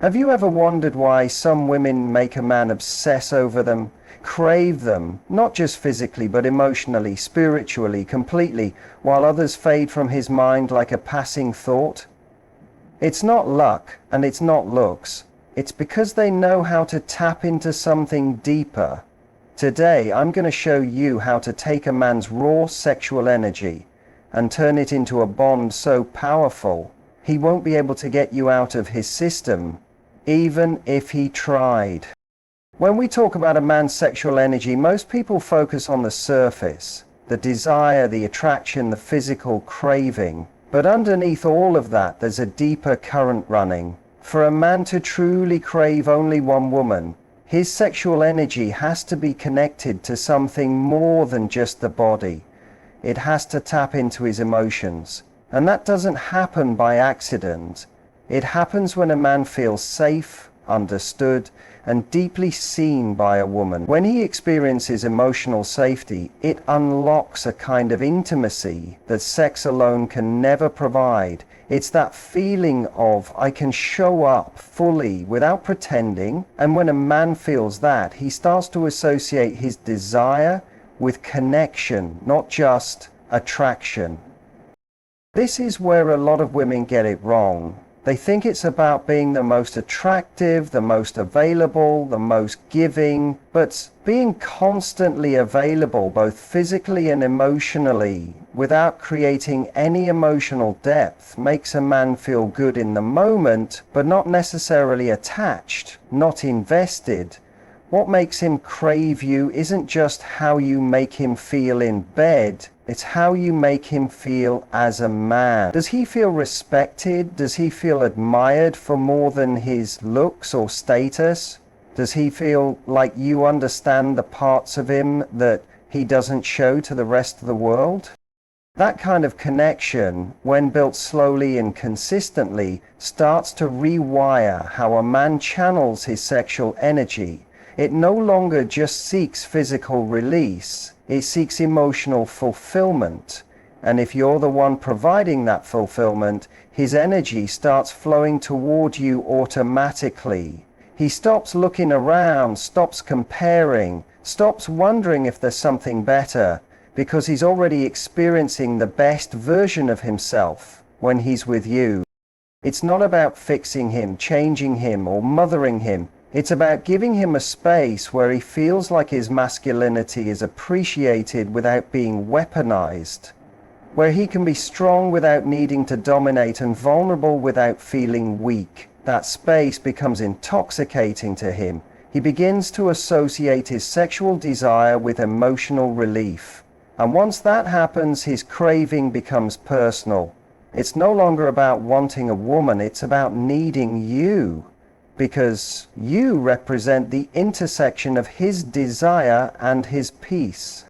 Have you ever wondered why some women make a man obsess over them, crave them, not just physically but emotionally, spiritually, completely, while others fade from his mind like a passing thought? It's not luck and it's not looks. It's because they know how to tap into something deeper. Today, I'm going to show you how to take a man's raw sexual energy and turn it into a bond so powerful, he won't be able to get you out of his system, even if he tried. When we talk about a man's sexual energy, most people focus on the surface, the desire, the attraction, the physical craving. But underneath all of that, there's a deeper current running. For a man to truly crave only one woman, his sexual energy has to be connected to something more than just the body. It has to tap into his emotions. And that doesn't happen by accident. It happens when a man feels safe, understood, and deeply seen by a woman. When he experiences emotional safety, it unlocks a kind of intimacy that sex alone can never provide. It's that feeling of, I can show up fully without pretending. And when a man feels that, he starts to associate his desire with connection, not just attraction. This is where a lot of women get it wrong. They think it's about being the most attractive, the most available, the most giving, but being constantly available both physically and emotionally without creating any emotional depth makes a man feel good in the moment, but not necessarily attached, not invested. What makes him crave you isn't just how you make him feel in bed, it's how you make him feel as a man. Does he feel respected? Does he feel admired for more than his looks or status? Does he feel like you understand the parts of him that he doesn't show to the rest of the world? That kind of connection, when built slowly and consistently, starts to rewire how a man channels his sexual energy. It no longer just seeks physical release, it seeks emotional fulfillment. And if you're the one providing that fulfillment, his energy starts flowing toward you automatically. He stops looking around, stops comparing, stops wondering if there's something better, because he's already experiencing the best version of himself when he's with you. It's not about fixing him, changing him, or mothering him. It's about giving him a space where he feels like his masculinity is appreciated without being weaponized, where he can be strong without needing to dominate and vulnerable without feeling weak. That space becomes intoxicating to him. He begins to associate his sexual desire with emotional relief. And once that happens, his craving becomes personal. It's no longer about wanting a woman, it's about needing you. Because you represent the intersection of his desire and his peace.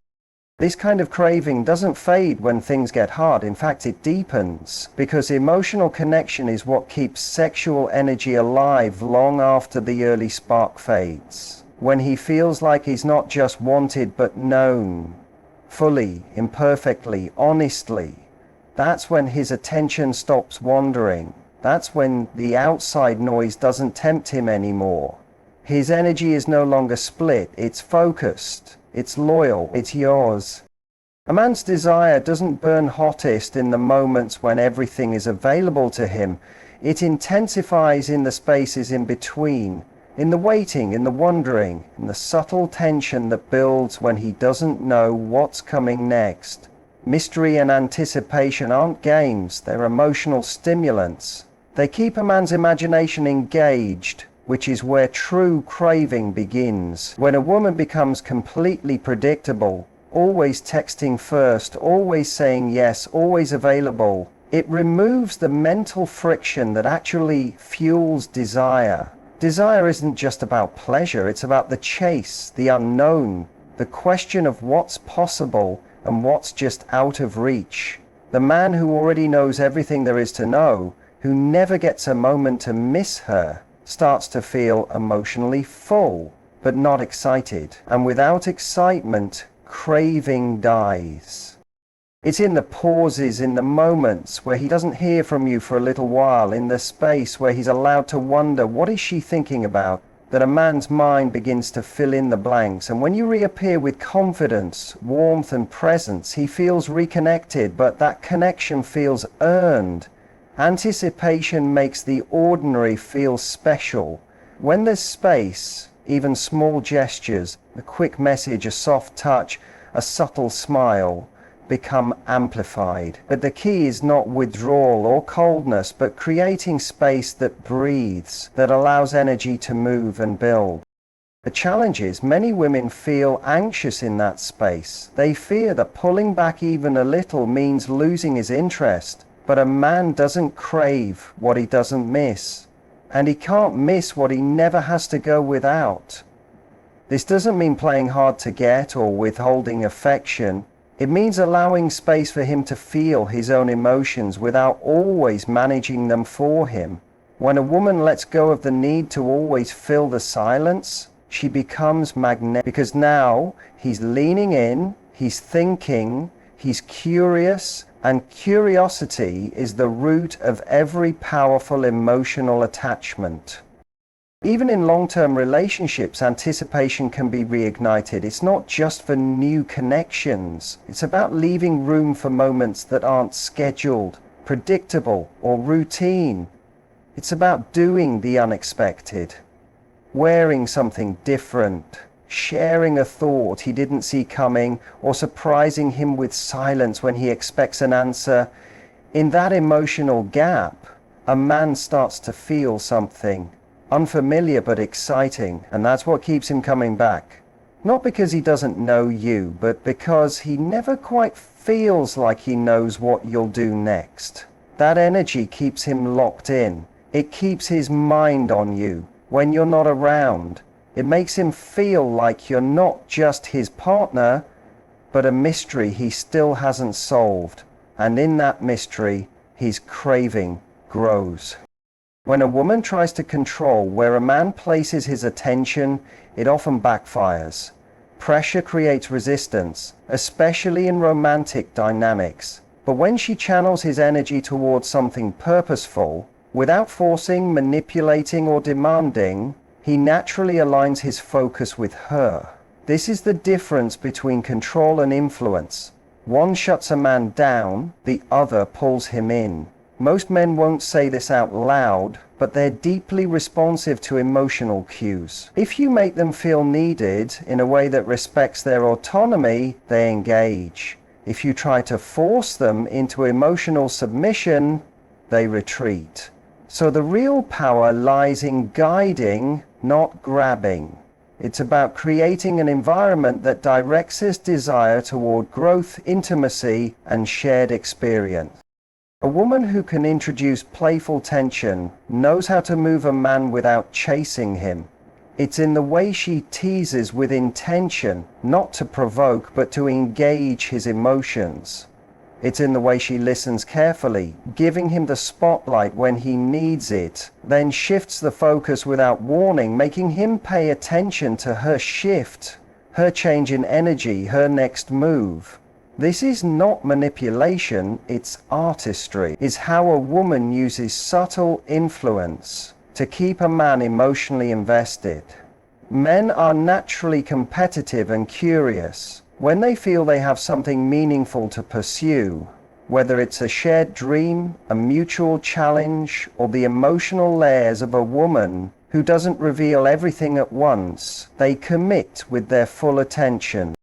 This kind of craving doesn't fade when things get hard. In fact, it deepens, because emotional connection is what keeps sexual energy alive long after the early spark fades. When he feels like he's not just wanted but known, fully, imperfectly, honestly, that's when his attention stops wandering. That's when the outside noise doesn't tempt him anymore. His energy is no longer split, it's focused, it's loyal, it's yours. A man's desire doesn't burn hottest in the moments when everything is available to him. It intensifies in the spaces in between, in the waiting, in the wondering, in the subtle tension that builds when he doesn't know what's coming next. Mystery and anticipation aren't games, they're emotional stimulants. They keep a man's imagination engaged, which is where true craving begins. When a woman becomes completely predictable, always texting first, always saying yes, always available, it removes the mental friction that actually fuels desire. Desire isn't just about pleasure, it's about the chase, the unknown, the question of what's possible and what's just out of reach. The man who already knows everything there is to know, who never gets a moment to miss her, starts to feel emotionally full, but not excited. And without excitement, craving dies. It's in the pauses, in the moments where he doesn't hear from you for a little while, in the space where he's allowed to wonder, what is she thinking about, that a man's mind begins to fill in the blanks. And when you reappear with confidence, warmth and presence, he feels reconnected, but that connection feels earned. Anticipation makes the ordinary feel special. When there's space, even small gestures, a quick message, a soft touch, a subtle smile, become amplified. But the key is not withdrawal or coldness, but creating space that breathes, that allows energy to move and build. The challenge is many women feel anxious in that space. They fear that pulling back even a little means losing his interest. But a man doesn't crave what he doesn't miss, and he can't miss what he never has to go without. This doesn't mean playing hard to get or withholding affection. It means allowing space for him to feel his own emotions without always managing them for him. When a woman lets go of the need to always fill the silence, she becomes magnetic, because now he's leaning in, he's thinking, he's curious, and curiosity is the root of every powerful emotional attachment. Even in long-term relationships, anticipation can be reignited. It's not just for new connections. It's about leaving room for moments that aren't scheduled, predictable, or routine. It's about doing the unexpected, wearing something different, sharing a thought he didn't see coming, or surprising him with silence when he expects an answer. In that emotional gap, a man starts to feel something unfamiliar but exciting, and that's what keeps him coming back. Not because he doesn't know you, but because he never quite feels like he knows what you'll do next. That energy keeps him locked in. It keeps his mind on you when you're not around. It makes him feel like you're not just his partner, but a mystery he still hasn't solved. And in that mystery, his craving grows. When a woman tries to control where a man places his attention, it often backfires. Pressure creates resistance, especially in romantic dynamics. But when she channels his energy towards something purposeful, without forcing, manipulating, or demanding, he naturally aligns his focus with her. This is the difference between control and influence. One shuts a man down, the other pulls him in. Most men won't say this out loud, but they're deeply responsive to emotional cues. If you make them feel needed in a way that respects their autonomy, they engage. If you try to force them into emotional submission, they retreat. So the real power lies in guiding, not grabbing. It's about creating an environment that directs his desire toward growth, intimacy, and shared experience. A woman who can introduce playful tension knows how to move a man without chasing him. It's in the way she teases with intention, not to provoke, but to engage his emotions. It's in the way she listens carefully, giving him the spotlight when he needs it, then shifts the focus without warning, making him pay attention to her shift, her change in energy, her next move. This is not manipulation, it's artistry. It's how a woman uses subtle influence to keep a man emotionally invested. Men are naturally competitive and curious. When they feel they have something meaningful to pursue, whether it's a shared dream, a mutual challenge, or the emotional layers of a woman who doesn't reveal everything at once, they commit with their full attention.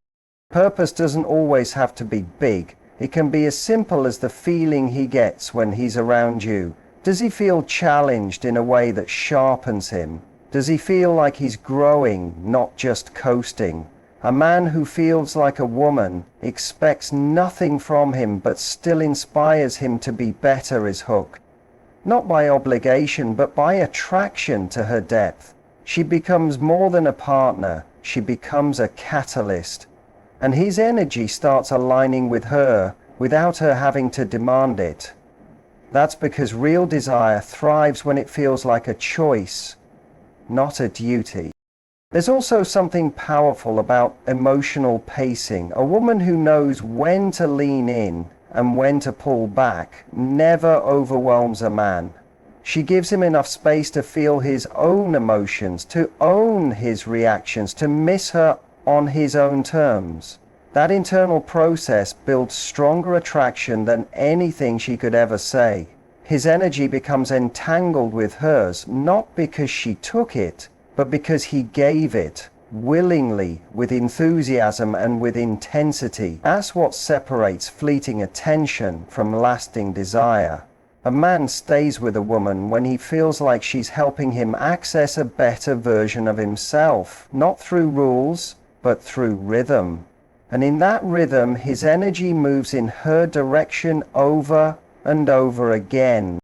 Purpose doesn't always have to be big. It can be as simple as the feeling he gets when he's around you. Does he feel challenged in a way that sharpens him? Does he feel like he's growing, not just coasting? A man who feels like a woman, expects nothing from him but still inspires him to be better is hooked. Not by obligation, but by attraction to her depth. She becomes more than a partner. She becomes a catalyst. And his energy starts aligning with her without her having to demand it. That's because real desire thrives when it feels like a choice, not a duty. There's also something powerful about emotional pacing. A woman who knows when to lean in and when to pull back never overwhelms a man. She gives him enough space to feel his own emotions, to own his reactions, to miss her on his own terms. That internal process builds stronger attraction than anything she could ever say. His energy becomes entangled with hers, not because she took it, but because he gave it, willingly, with enthusiasm and with intensity. That's what separates fleeting attention from lasting desire. A man stays with a woman when he feels like she's helping him access a better version of himself, not through rules, but through rhythm. And in that rhythm, his energy moves in her direction over and over again.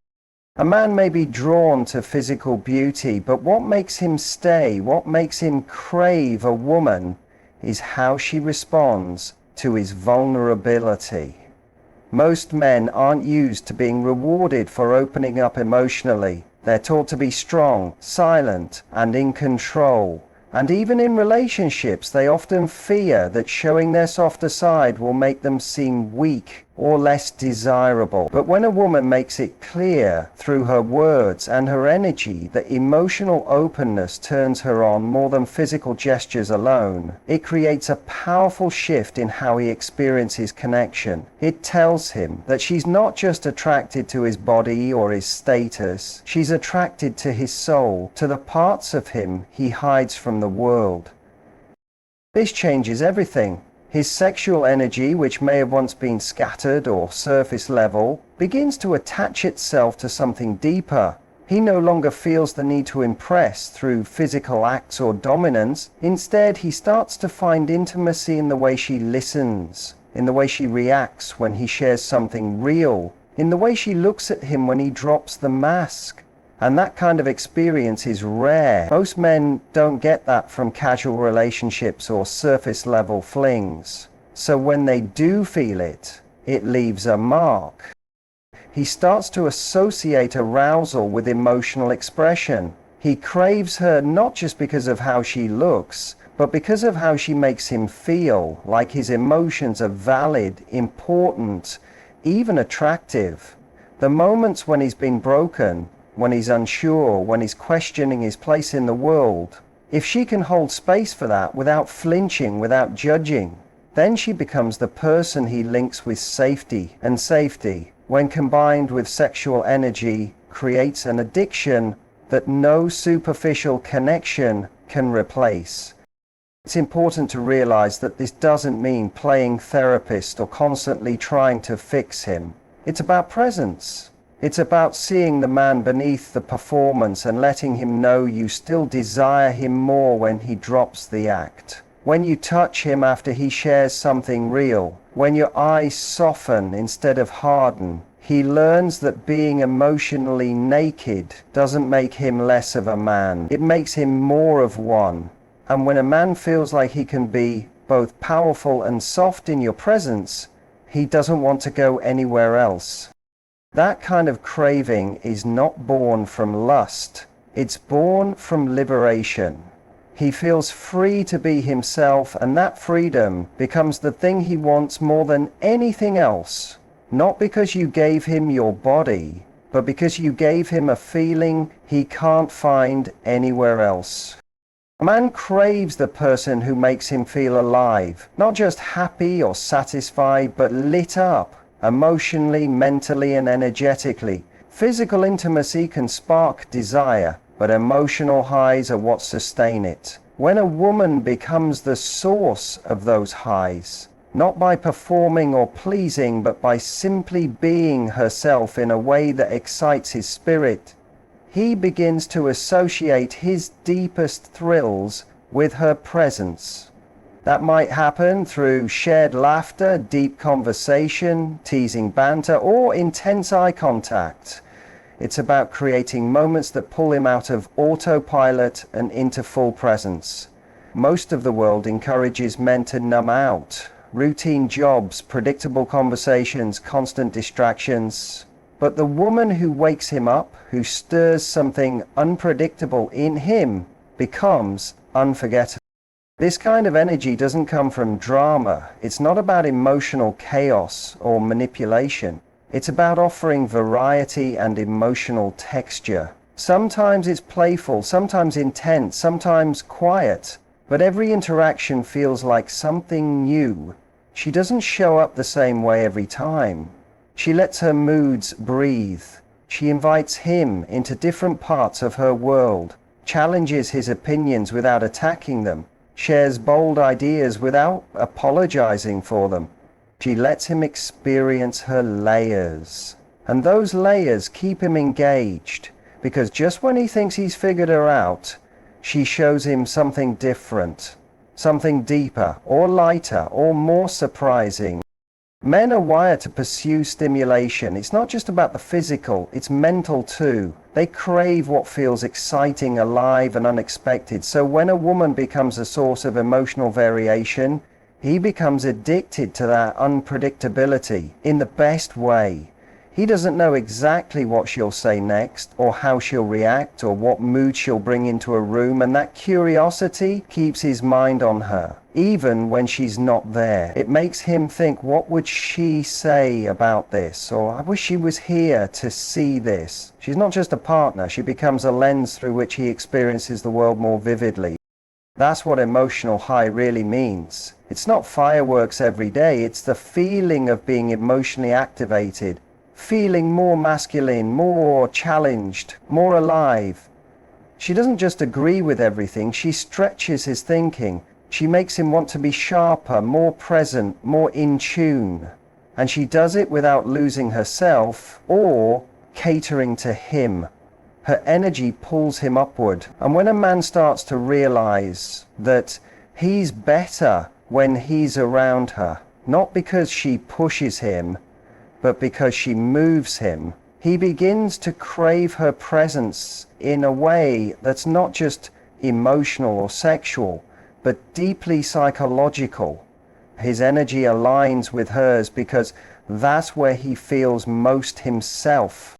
A man may be drawn to physical beauty, but what makes him stay, what makes him crave a woman, is how she responds to his vulnerability. Most men aren't used to being rewarded for opening up emotionally. They're taught to be strong, silent, and in control. And even in relationships, they often fear that showing their softer side will make them seem weak or less desirable. But when a woman makes it clear through her words and her energy that emotional openness turns her on more than physical gestures alone, it creates a powerful shift in how he experiences connection. It tells him that she's not just attracted to his body or his status, she's attracted to his soul, to the parts of him he hides from the world. This changes everything. His sexual energy, which may have once been scattered or surface level, begins to attach itself to something deeper. He no longer feels the need to impress through physical acts or dominance. Instead, he starts to find intimacy in the way she listens, in the way she reacts when he shares something real, in the way she looks at him when he drops the mask. And that kind of experience is rare. Most men don't get that from casual relationships or surface level flings. So when they do feel it, it leaves a mark. He starts to associate arousal with emotional expression. He craves her not just because of how she looks, but because of how she makes him feel, like his emotions are valid, important, even attractive. The moments when he's been broken, when he's unsure, when he's questioning his place in the world, if she can hold space for that without flinching, without judging, then she becomes the person he links with safety. And safety, when combined with sexual energy, creates an addiction that no superficial connection can replace. It's important to realize that this doesn't mean playing therapist or constantly trying to fix him. It's about presence. It's about seeing the man beneath the performance and letting him know you still desire him more when he drops the act. When you touch him after he shares something real, when your eyes soften instead of harden, he learns that being emotionally naked doesn't make him less of a man. It makes him more of one. And when a man feels like he can be both powerful and soft in your presence, he doesn't want to go anywhere else. That kind of craving is not born from lust. It's born from liberation. He feels free to be himself, and that freedom becomes the thing he wants more than anything else. Not because you gave him your body, but because you gave him a feeling he can't find anywhere else. A man craves the person who makes him feel alive, not just happy or satisfied, but lit up. Emotionally, mentally, and energetically. Physical intimacy can spark desire, but emotional highs are what sustain it. When a woman becomes the source of those highs, not by performing or pleasing, but by simply being herself in a way that excites his spirit, he begins to associate his deepest thrills with her presence. That might happen through shared laughter, deep conversation, teasing banter, or intense eye contact. It's about creating moments that pull him out of autopilot and into full presence. Most of the world encourages men to numb out. Routine jobs, predictable conversations, constant distractions. But the woman who wakes him up, who stirs something unpredictable in him, becomes unforgettable. This kind of energy doesn't come from drama. It's not about emotional chaos or manipulation. It's about offering variety and emotional texture. Sometimes it's playful, sometimes intense, sometimes quiet, but every interaction feels like something new. She doesn't show up the same way every time. She lets her moods breathe. She invites him into different parts of her world, challenges his opinions without attacking them, shares bold ideas without apologizing for them. She lets him experience her layers. And those layers keep him engaged, because just when he thinks he's figured her out, she shows him something different, something deeper, or lighter, or more surprising. Men are wired to pursue stimulation. It's not just about the physical, it's mental too. They crave what feels exciting, alive, and unexpected. So when a woman becomes a source of emotional variation, he becomes addicted to that unpredictability in the best way. He doesn't know exactly what she'll say next, or how she'll react, or what mood she'll bring into a room, and that curiosity keeps his mind on her, even when she's not there. It makes him think, what would she say about this? Or, I wish she was here to see this. She's not just a partner, she becomes a lens through which he experiences the world more vividly. That's what emotional high really means. It's not fireworks every day, it's the feeling of being emotionally activated, feeling more masculine, more challenged, more alive. She doesn't just agree with everything, she stretches his thinking. She makes him want to be sharper, more present, more in tune. And she does it without losing herself or catering to him. Her energy pulls him upward. And when a man starts to realize that he's better when he's around her, not because she pushes him, but because she moves him, he begins to crave her presence in a way that's not just emotional or sexual, but deeply psychological. His energy aligns with hers because that's where he feels most himself.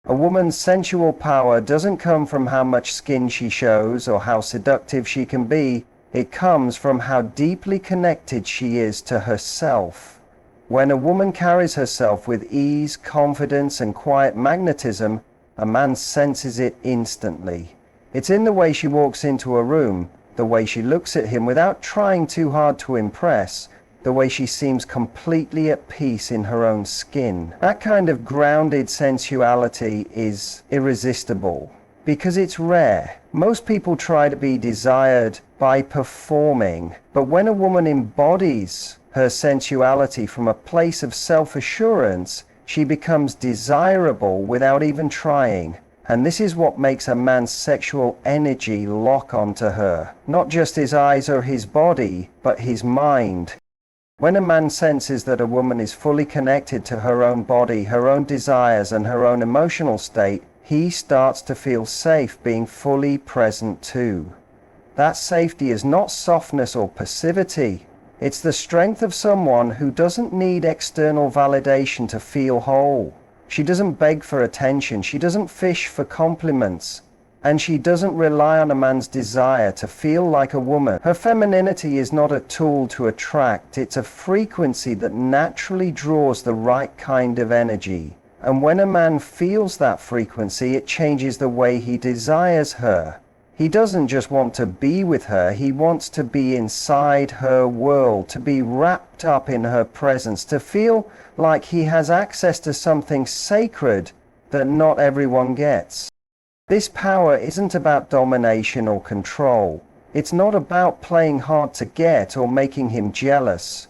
A woman's sensual power doesn't come from how much skin she shows or how seductive she can be. It comes from how deeply connected she is to herself. When a woman carries herself with ease, confidence, and quiet magnetism, a man senses it instantly. It's in the way she walks into a room, the way she looks at him without trying too hard to impress, the way she seems completely at peace in her own skin. That kind of grounded sensuality is irresistible, because it's rare. Most people try to be desired by performing, but when a woman embodies her sensuality from a place of self-assurance, she becomes desirable without even trying. And this is what makes a man's sexual energy lock onto her. Not just his eyes or his body, but his mind. When a man senses that a woman is fully connected to her own body, her own desires, and her own emotional state, he starts to feel safe being fully present too. That safety is not softness or passivity. It's the strength of someone who doesn't need external validation to feel whole. She doesn't beg for attention, she doesn't fish for compliments, and she doesn't rely on a man's desire to feel like a woman. Her femininity is not a tool to attract, it's a frequency that naturally draws the right kind of energy. And when a man feels that frequency, it changes the way he desires her. He doesn't just want to be with her, he wants to be inside her world, to be wrapped up in her presence, to feel like he has access to something sacred that not everyone gets. This power isn't about domination or control. It's not about playing hard to get or making him jealous.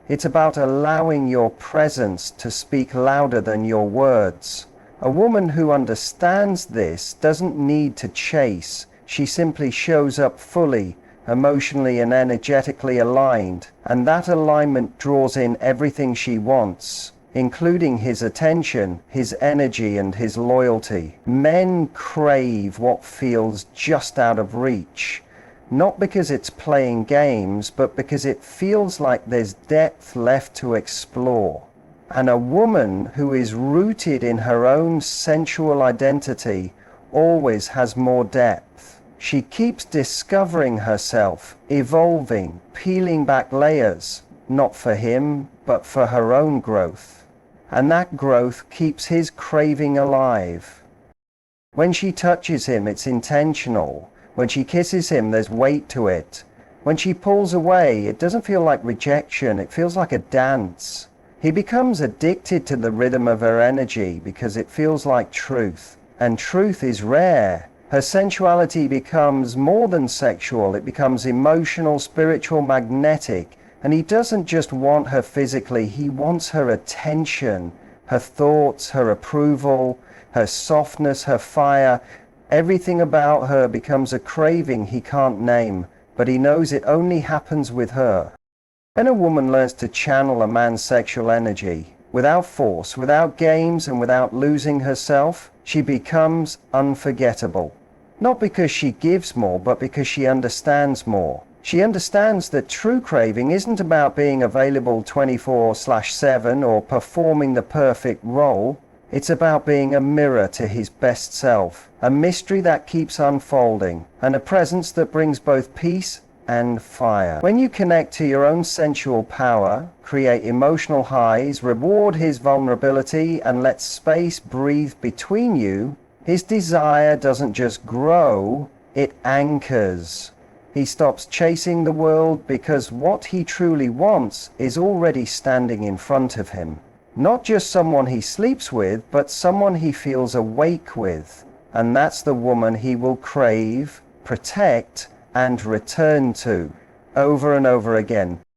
It's about allowing your presence to speak louder than your words. A woman who understands this doesn't need to chase. She simply shows up fully, emotionally and energetically aligned, and that alignment draws in everything she wants, including his attention, his energy, and his loyalty. Men crave what feels just out of reach, not because it's playing games, but because it feels like there's depth left to explore. And a woman who is rooted in her own sensual identity always has more depth. She keeps discovering herself, evolving, peeling back layers, not for him, but for her own growth. And that growth keeps his craving alive. When she touches him, it's intentional. When she kisses him, there's weight to it. When she pulls away, it doesn't feel like rejection, it feels like a dance. He becomes addicted to the rhythm of her energy because it feels like truth. And truth is rare. Her sensuality becomes more than sexual, it becomes emotional, spiritual, magnetic. And he doesn't just want her physically, he wants her attention, her thoughts, her approval, her softness, her fire. Everything about her becomes a craving he can't name, but he knows it only happens with her. When a woman learns to channel a man's sexual energy, without force, without games, and without losing herself, she becomes unforgettable. Not because she gives more, but because she understands more. She understands that true craving isn't about being available 24/7 or performing the perfect role. It's about being a mirror to his best self, a mystery that keeps unfolding, and a presence that brings both peace and fire. When you connect to your own sensual power, create emotional highs, reward his vulnerability, and let space breathe between you, his desire doesn't just grow, it anchors. He stops chasing the world because what he truly wants is already standing in front of him. Not just someone he sleeps with, but someone he feels awake with. And that's the woman he will crave, protect, and return to over and over again.